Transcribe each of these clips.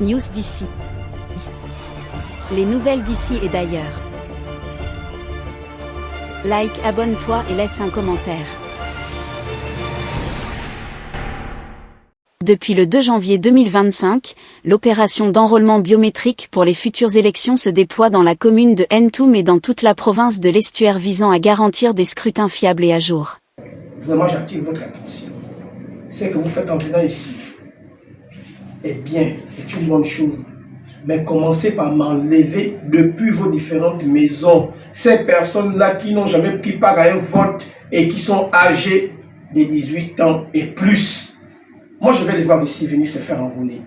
News d'ici. Les nouvelles d'ici et d'ailleurs. Like, abonne-toi et laisse un commentaire. Depuis le 2 janvier 2025, l'opération d'enrôlement biométrique pour les futures élections se déploie dans la commune de Ntoum et dans toute la province de l'Estuaire visant à garantir des scrutins fiables et à jour. Vraiment, j'attire votre attention. Ce que vous faites en venant ici est bien, est une bonne chose. Mais commencez par m'enlever depuis vos différentes maisons ces personnes-là qui n'ont jamais pris part à un vote et qui sont âgées de 18 ans et plus. Moi, je vais les voir ici venir se faire enrôler.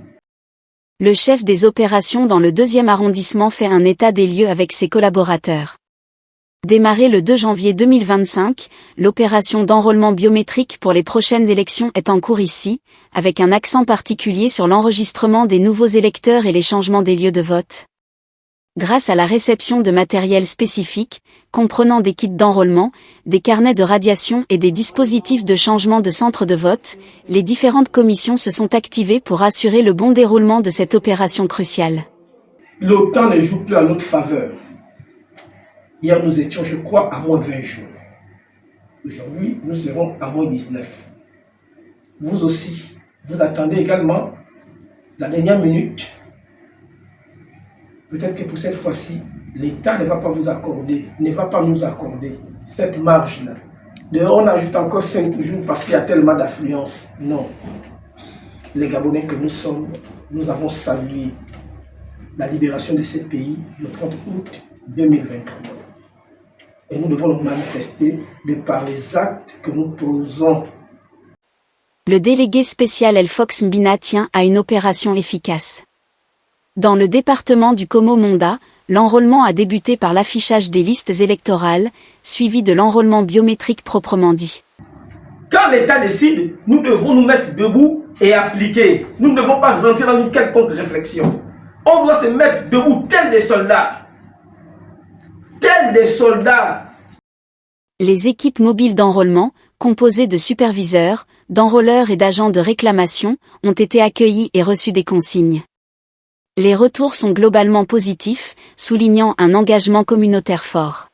Le chef des opérations dans le 2e arrondissement fait un état des lieux avec ses collaborateurs. Démarrée le 2 janvier 2025, l'opération d'enrôlement biométrique pour les prochaines élections est en cours ici, avec un accent particulier sur l'enregistrement des nouveaux électeurs et les changements des lieux de vote. Grâce à la réception de matériel spécifique, comprenant des kits d'enrôlement, des carnets de radiation et des dispositifs de changement de centre de vote, les différentes commissions se sont activées pour assurer le bon déroulement de cette opération cruciale. Le temps ne joue plus à notre faveur. Hier, nous étions, je crois, à moins 20 jours. Aujourd'hui, nous serons à moins 19. Vous aussi, vous attendez également la dernière minute. Peut-être que pour cette fois-ci, l'État ne va pas vous accorder, ne va pas nous accorder cette marge-là. D'ailleurs, on ajoute encore 5 jours parce qu'il y a tellement d'affluence. Non. Les Gabonais que nous sommes, nous avons salué la libération de ce pays le 30 août 2023. Et nous devons nous manifester de par les actes que nous posons. Le délégué spécial Elfox Mbina tient à une opération efficace. Dans le département du Komo-Monda, l'enrôlement a débuté par l'affichage des listes électorales, suivi de l'enrôlement biométrique proprement dit. Quand l'État décide, nous devons nous mettre debout et appliquer. Nous ne devons pas rentrer dans une quelconque réflexion. On doit se mettre debout tels des soldats. Tels des soldats. Les équipes mobiles d'enrôlement, composées de superviseurs, d'enrôleurs et d'agents de réclamation, ont été accueillies et reçu des consignes. Les retours sont globalement positifs, soulignant un engagement communautaire fort.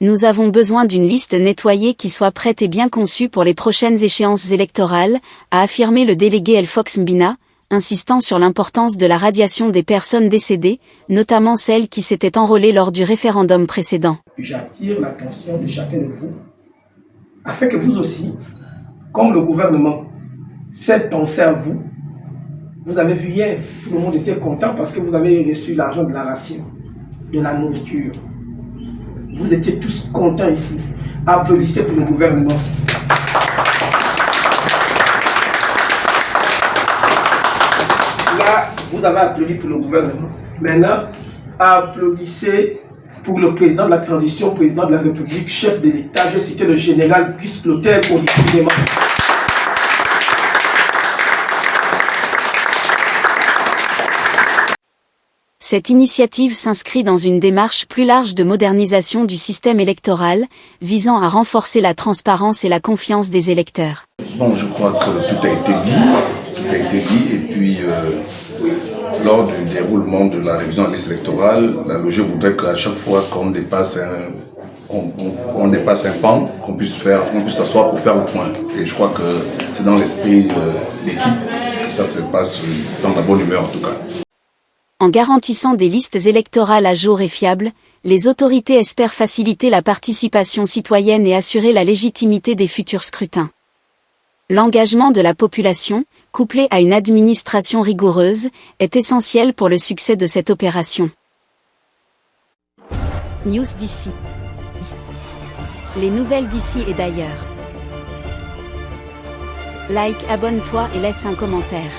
Nous avons besoin d'une liste nettoyée qui soit prête et bien conçue pour les prochaines échéances électorales, a affirmé le délégué Elfox Mbina, insistant sur l'importance de la radiation des personnes décédées, notamment celles qui s'étaient enrôlées lors du référendum précédent. J'attire l'attention de chacun de vous, afin que vous aussi, comme le gouvernement, s'est pensé à vous. Vous avez vu hier, tout le monde était content parce que vous avez reçu l'argent de la ration, de la nourriture. Vous étiez tous contents ici. Applaudissez pour le gouvernement. Là, vous avez applaudi pour le gouvernement. Maintenant, applaudissez pour le président de la transition, président de la République, chef de l'État. Je citais le général Brice Clotaire pour décidément. Cette initiative s'inscrit dans une démarche plus large de modernisation du système électoral, visant à renforcer la transparence et la confiance des électeurs. Bon, je crois que tout a été dit, et puis lors du déroulement de la révision de la liste électorale, la logique voudrait qu'à chaque fois qu'on dépasse on dépasse un pan, qu'on puisse s'asseoir pour faire le point. Et je crois que c'est dans l'esprit d'équipe que ça se passe dans la bonne humeur en tout cas. En garantissant des listes électorales à jour et fiables, les autorités espèrent faciliter la participation citoyenne et assurer la légitimité des futurs scrutins. L'engagement de la population, couplé à une administration rigoureuse, est essentiel pour le succès de cette opération. News d'ici. Les nouvelles d'ici et d'ailleurs. Like, abonne-toi et laisse un commentaire.